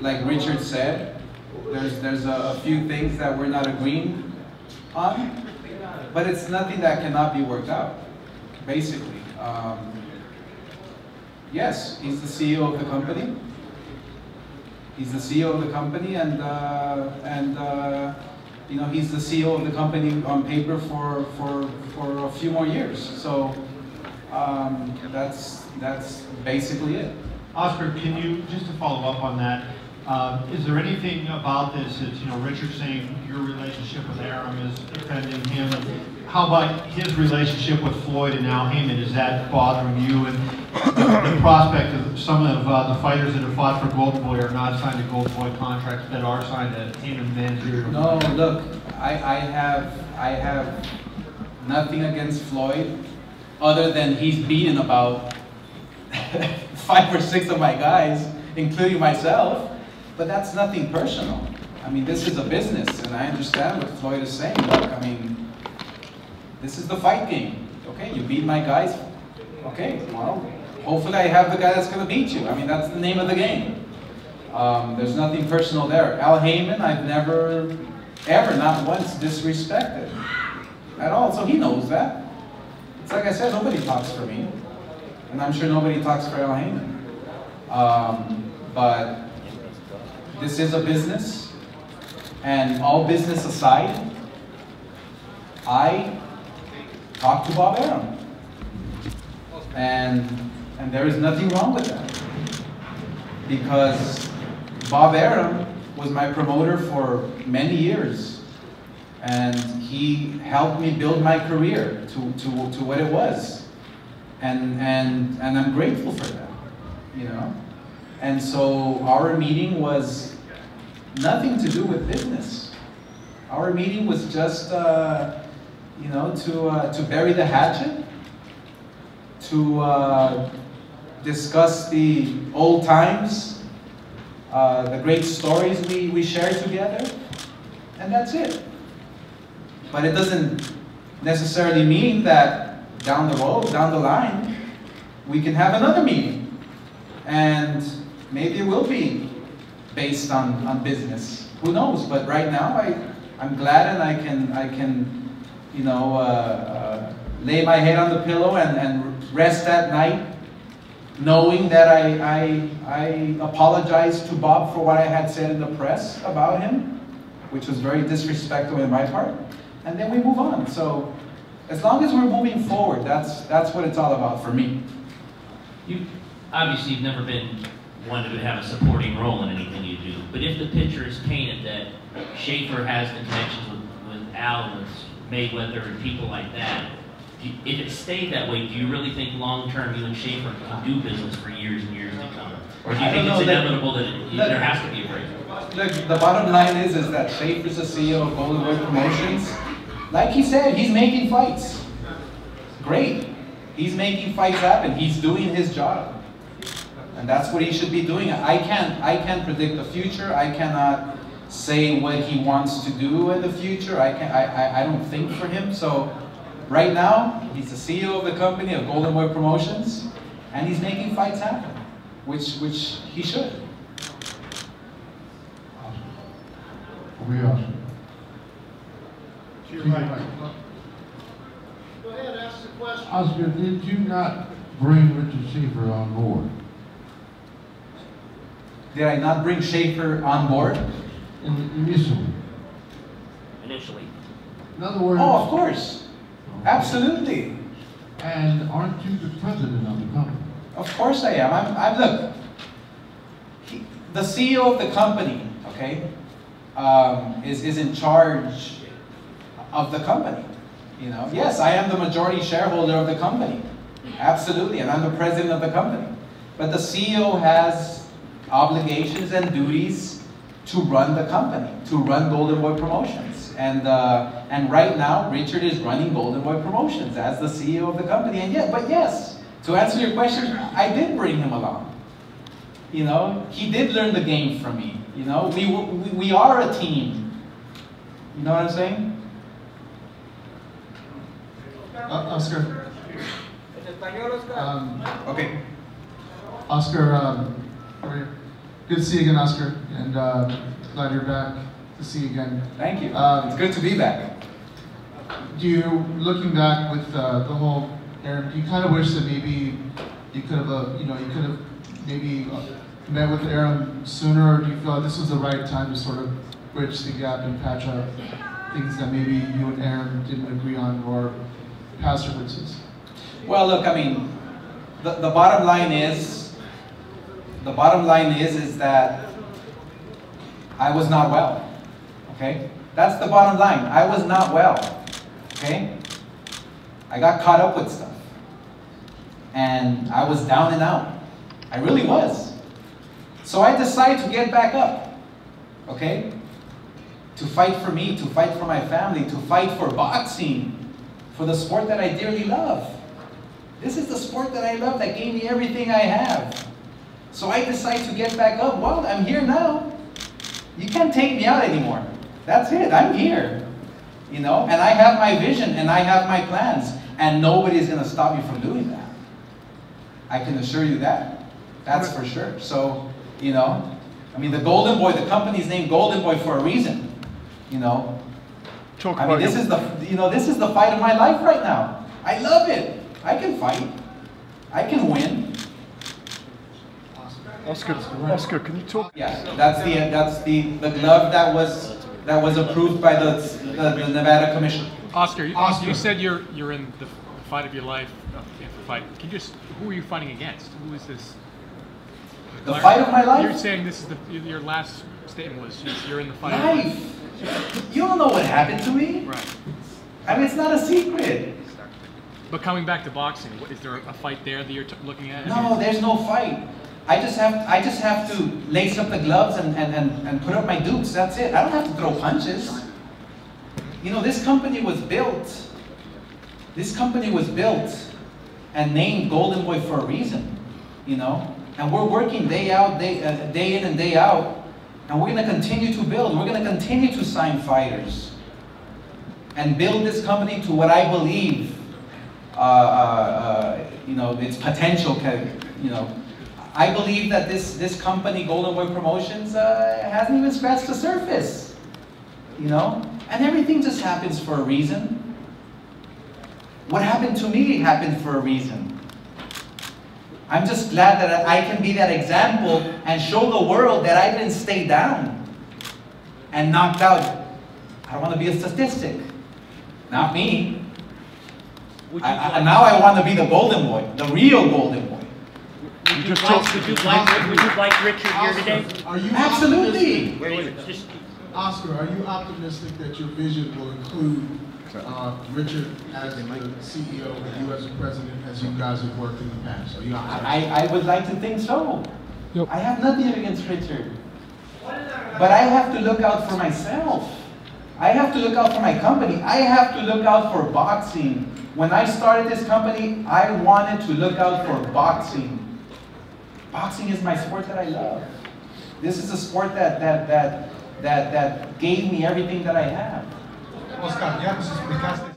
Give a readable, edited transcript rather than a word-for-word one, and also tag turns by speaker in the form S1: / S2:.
S1: like Richard said, there's a few things that we're not agreeing on, but it's nothing that cannot be worked out, basically. Yes, he's the CEO of the company. He's the CEO of the company, and you know, he's the CEO of the company on paper for a few more years. So that's basically it.
S2: Oscar, can you, just to follow up on that, is there anything about this that, you know, Richard's saying your relationship with Arum is offending him? How about his relationship with Floyd and Al Heyman? Is that bothering you? And the prospect of some of the fighters that have fought for Golden Boy are not signed to Golden Boy contracts that are signed to Heyman managerial?
S1: No, look, I have nothing against Floyd, other than he's beaten about 5 or 6 of my guys, including myself. But that's nothing personal. I mean, this is a business, and I understand what Floyd is saying. Look, I mean, this is the fight game. Okay, you beat my guys. Okay, well, hopefully I have the guy that's going to beat you. I mean, that's the name of the game. There's nothing personal there. Al Heyman, I've never, ever, not once disrespected at all. So he knows that. It's like I said, nobody talks for me. And I'm sure nobody talks for Al Heyman. But this is a business, and all business aside, I talked to Bob Arum, and there is nothing wrong with that, because Bob Arum was my promoter for many years, and he helped me build my career to what it was, and I'm grateful for that, you know. And so our meeting was nothing to do with business. Our meeting was just, you know, to bury the hatchet, to discuss the old times, the great stories we shared together, and that's it. But it doesn't necessarily mean that down the road, down the line, we can have another meeting. And maybe it will be based on business. Who knows? But right now, I'm glad, and I can, you know, lay my head on the pillow and rest at night, knowing that I apologized to Bob for what I had said in the press about him, which was very disrespectful on my part, and then we move on. So as long as we're moving forward, that's what it's all about for me.
S3: You obviously have never been one to have a supporting role in anything you do, but if the picture is painted that Schaefer has the connections with Al, with Mayweather and people like that, if it stayed that way, do you really think long-term you and Schaefer can do business for years and years to come? Or do you think it's inevitable that there has to be a break?
S1: Look, the bottom line is that Schaefer's the CEO of Golden Boy Promotions. Like he said, he's making fights. Great. He's making fights happen. He's doing his job. And that's what he should be doing. I can't predict the future. I cannot say what he wants to do in the future. I don't think for him. So right now, he's the CEO of the company, of Golden Boy Promotions, and he's making fights happen, which he should.
S4: Awesome.
S5: Go ahead, ask the question.
S4: Oscar, did you not bring Richard Schaefer on board?
S1: Did I not bring Schaefer on board?
S4: Initially.
S3: Initially.
S4: In other words...
S1: Oh, of course. Absolutely.
S4: And aren't you the president of the company?
S1: Of course I am. Look, the CEO of the company, okay, is in charge of the company. You know, yes, I am the majority shareholder of the company. Absolutely, and I'm the president of the company. But the CEO has obligations and duties to run the company, to run Golden Boy Promotions. And right now, Richard is running Golden Boy Promotions as the CEO of the company. And but yes, to answer your question, I did bring him along. You know, he did learn the game from me. You know, we are a team. You know what I'm saying?
S6: Oscar.
S1: Okay.
S6: Oscar, good to see you again, Oscar. and glad you're back to see you again.
S1: Thank you. It's good to be back.
S6: Looking back with the whole Arum, do you kind of wish that maybe you could have, maybe met with Arum sooner, or do you feel like this was the right time to sort of bridge the gap and patch up things that maybe you and Arum didn't agree on, or past differences?
S1: Well, look, I mean, the bottom line is that I was not well. Okay, that's the bottom line. I was not well. Okay, I got caught up with stuff, and I was down and out. I really was. So I decided to get back up. Okay, to fight for me, to fight for my family, to fight for boxing, for the sport that I dearly love. This is the sport that I love, that gave me everything I have. So I decided to get back up. Well, I'm here now. You can't take me out anymore. That's it, I'm here. You know, and I have my vision and I have my plans, and nobody's gonna stop me from doing that. I can assure you that. That's for sure. So, you know, I mean, the Golden Boy, the company's named Golden Boy for a reason. You know, I mean, this is the fight of my life right now. I love it. I can fight. I can win.
S5: Oscar, can you talk?
S1: Yeah, that's the glove that was approved by the Nevada Commission.
S7: Oscar, you said you're in the fight of your life. Can you just, who are you fighting against? Who is this?
S1: The fight of my life?
S7: You're saying this is your last statement was you're in the fight of
S1: life.
S7: life.
S1: You don't know what happened to me.
S7: Right.
S1: I mean, it's not a secret.
S7: But coming back to boxing, is there a fight there that you're looking at?
S1: No, there's no fight. I just have to lace up the gloves and put up my dukes. That's it. I don't have to throw punches. You know, this company was built. This company was built and named Golden Boy for a reason. You know, and we're working day out, day in and day out. And we're going to continue to build. We're going to continue to sign fighters and build this company to what I believe, you know, its potential can, you know. I believe that this company, Golden Boy Promotions, hasn't even scratched the surface, you know. And everything just happens for a reason. What happened to me happened for a reason. I'm just glad that I can be that example and show the world that I didn't stay down and knocked out. I don't want to be a statistic. Not me. Now I want to be the Golden Boy, the real Golden Boy.
S8: Would you like Richard here today?
S6: Are you
S1: Absolutely.
S6: Oscar, are you optimistic that your vision will include Richard as the CEO and you as the president, as you guys have worked in the past? Are you optimistic?
S1: I would like to think so. Yep. I have nothing against Richard. But I have to look out for myself. I have to look out for my company. I have to look out for boxing. When I started this company, I wanted to look out for boxing. Boxing is my sport that I love. This is a sport that gave me everything that I have.
S6: Oscar, ya, pues explicaste.